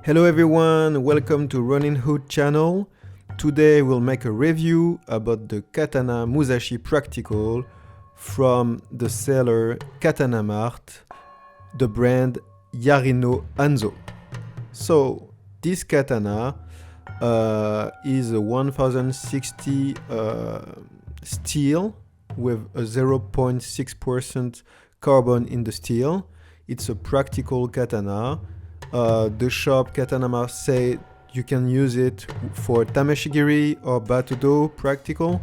Hello everyone, welcome to Running Hood channel. Today we'll make a review about the Katana Musashi Practical from the seller KATANAMart, the brand YariNoHanzo. So this katana is a 1060 steel with a 0.6% carbon in the steel. It's a practical katana. The shop KATANAMart say you can use it for tameshigiri or battodo practical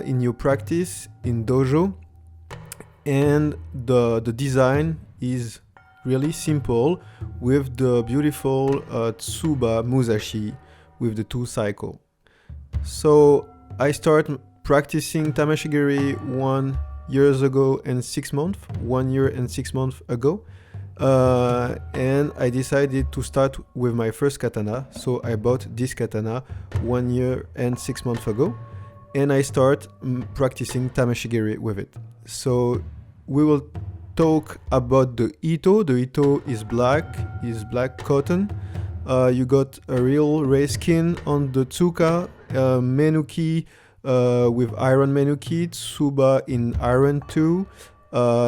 in your practice in dojo, and the design is really simple with the beautiful tsuba musashi with the 2 cycle. So I started practicing tameshigiri 1 year ago and 6 months, 1 year and 6 months ago. And I decided to start with my first katana, so I bought this katana 1 year and 6 months ago, and I start practicing tameshigiri with it. So we will talk about the ito. The ito is black cotton. You got a real ray skin on the tsuka, menuki with iron menuki, tsuba in iron too,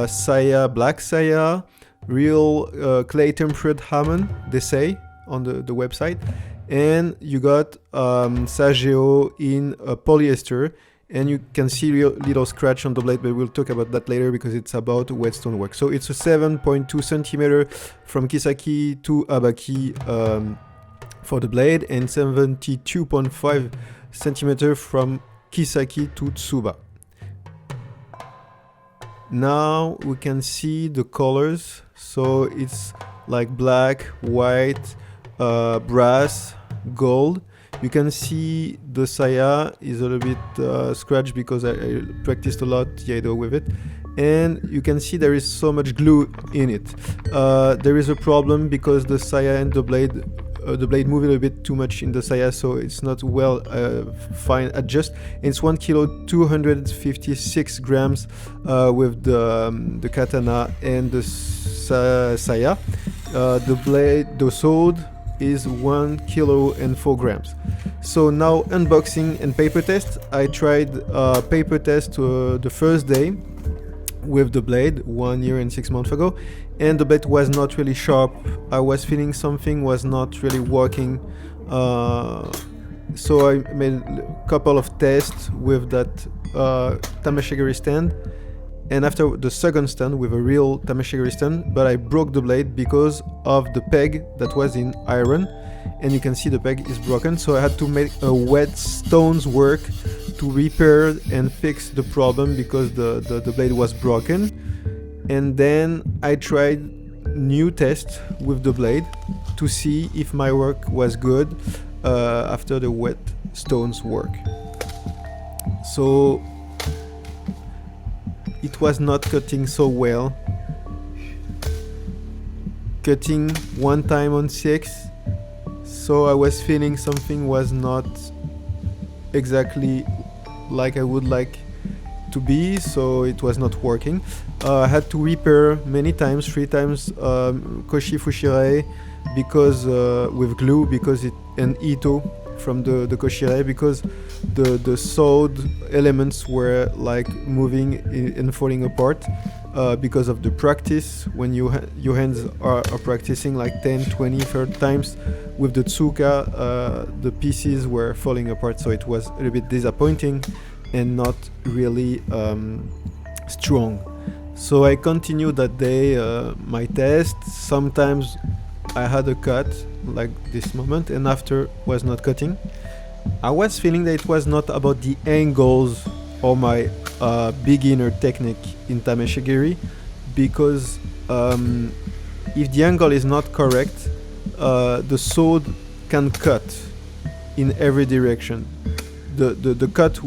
saya, black saya, real clay tempered hamon, they say on the website, and you got sageo in polyester, and you can see real little scratch on the blade, but we'll talk about that later because it's about whetstone work. So it's a 7.2 centimeter from kisaki to abaki for the blade, and 72.5 centimeter from kisaki to tsuba. Now we can see the colors. So it's like black, white, brass, gold. You can see the saya is a little bit scratched because I practiced a lot laido with it, and you can see there is so much glue in it. There is a problem because the saya and the blade move a little bit too much in the saya, so it's not well fine adjust. It's 1 kilo 256 grams with the katana and the saya. The sword is 1 kilo and 4 grams. So now unboxing and paper test. I tried paper test the first day with the blade 1 year and 6 months ago, and the blade was not really sharp. I was feeling something was not really working, so I made a couple of tests with that tameshigiri stand, and after the second stand with a real tameshigiri stand, but I broke the blade because of the peg that was in iron, and you can see the peg is broken, so I had to make a wetstones work to repair and fix the problem because the blade was broken. And then I tried new test with the blade to see if my work was good after the wetstones work. So it was not cutting so well. Cutting 1 time on 6, so I was feeling something was not exactly like I would like to be, so it was not working. I had to repair many times, 3 times koshirae because with glue, because it, and ito from the koshirae, because the sewed elements were like moving and falling apart because of the practice. When your hands are practicing like 10, 20, 30 times with the tsuka, the pieces were falling apart, so it was a little bit disappointing and not really strong. So I continued that day my test. Sometimes I had a cut like this moment, and after was not cutting. I was feeling that it was not about the angles or my beginner technique in tameshigiri, because if the angle is not correct, the sword can cut in every direction. The cut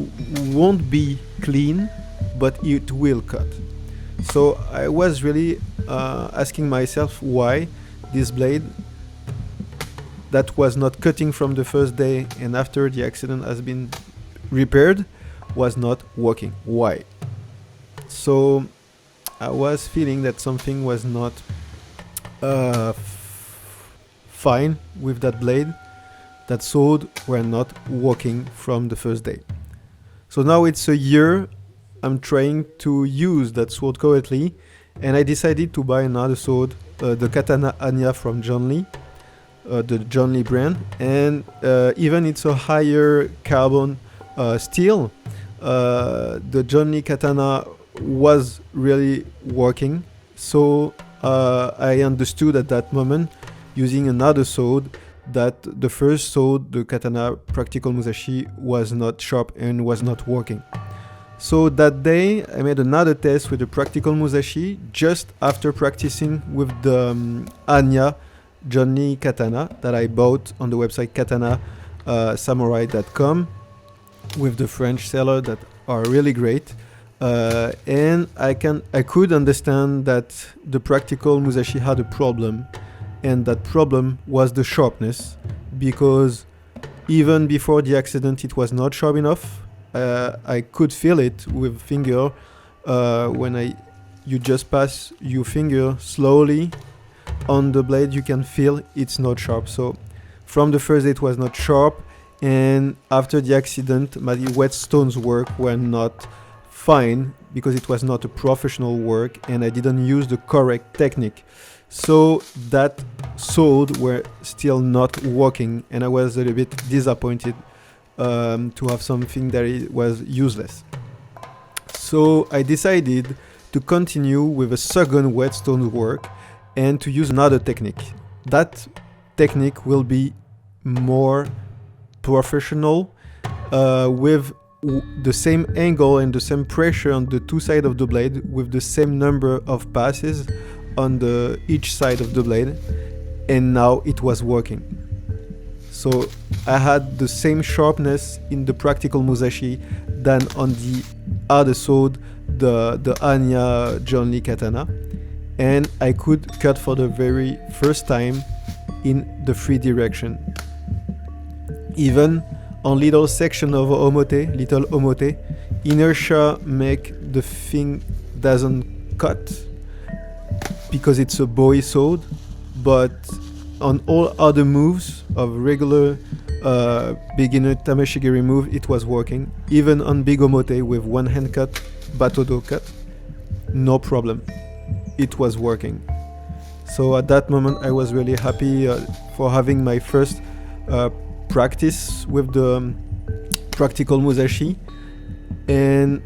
won't be clean, but it will cut. So I was really asking myself why this blade that was not cutting from the first day and after the accident has been repaired was not working. Why? So I was feeling that something was not fine with that blade. That sword were not working from the first day. So now it's a year I'm trying to use that sword correctly, and I decided to buy another sword, the katana Hannya from John Lee, the John Lee brand, and even it's a higher carbon steel, the John Lee katana was really working. So I understood at that moment, using another sword, that the first sword, the katana practical Musashi, was not sharp and was not working. So that day I made another test with the practical Musashi just after practicing with the Hannya John Lee katana that I bought on the website katanasamurai.com with the French seller that are really great. And I could understand that the practical Musashi had a problem, and that problem was the sharpness, because even before the accident it was not sharp enough. I could feel it with finger when you just pass your finger slowly on the blade, you can feel it's not sharp. So from the first day it was not sharp, and after the accident my wetstones work were not fine because it was not a professional work and I didn't use the correct technique. So that sword were still not working, and I was a little bit disappointed to have something that it was useless. So I decided to continue with a second whetstone work and to use another technique. That technique will be more professional, with the same angle and the same pressure on the two sides of the blade, with the same number of passes on each side of the blade, and now it was working. So I had the same sharpness in the practical Musashi than on the other sword, the Hannya John Lee katana, and I could cut for the very first time in the free direction. Even on little section of little omote, inertia make the thing doesn't cut because it's a bowie sword, but on all other moves of regular beginner tameshigiri move, it was working. Even on big omote with one hand cut, battodo cut, no problem, it was working. So at that moment I was really happy for having my first practice with the practical Musashi, and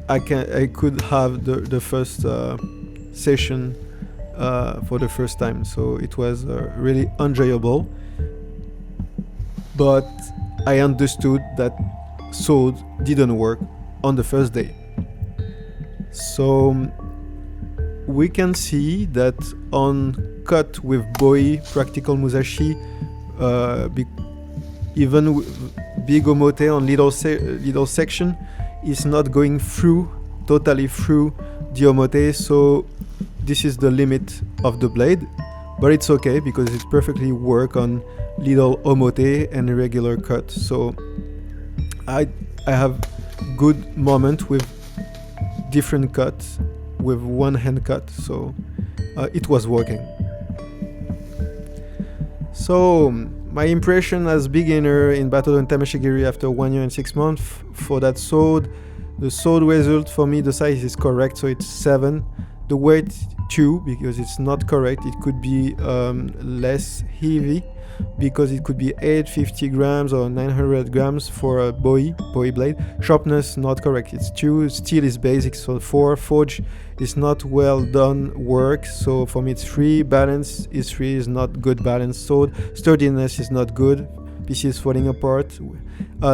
I could have the first session for the first time. So it was really enjoyable, but I understood that sword didn't work on the first day. So we can see that on cut with bowie practical Musashi, even big omote on little section is not going totally through the omote, so this is the limit of the blade, but it's okay because it perfectly work on little omote and regular cut. So I have good moment with different cuts with one hand cut, so it was working. So my impression as beginner in battodo and tameshigiri after 1 year and 6 months for that sword, the sword result for me, the size is correct, so it's 7. The weight 2 because it's not correct. It could be less heavy because it could be 850 grams or 900 grams for a bowie blade. Sharpness not correct, it's 2. Steel is basic, so 4. Forge is not well done work, so for me it's 3. Balance is 3, is not good balance sword. Sturdiness is not good, pieces falling apart.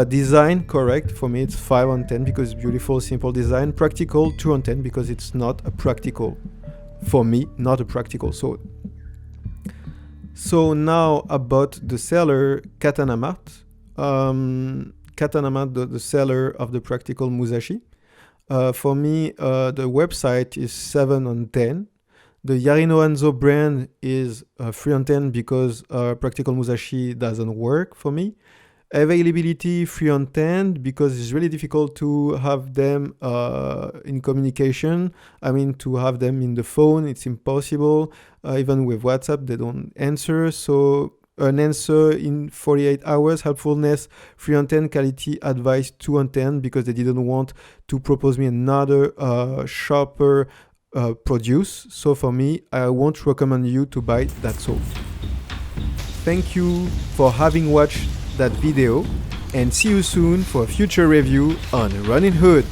Design correct, for me it's 5 on 10 because it's beautiful, simple design. Practical 2 on 10 because it's not a practical, for me, not a practical sword. So now about the seller KATANAMart. KATANAMart, the seller of the practical Musashi. For me, the website is 7 on 10. The YariNoHanzo brand is 3 on 10 because practical Musashi doesn't work for me. Availability 3 on 10 because it's really difficult to have them in communication. I mean, to have them in the phone, it's impossible. Even with WhatsApp, they don't answer. So an answer in 48 hours, helpfulness 3 on 10, quality advice 2 on 10 because they didn't want to propose me another sharper produce. So for me, I won't recommend you to buy that soap. Thank you for having watched that video and see you soon for a future review on Running Hood.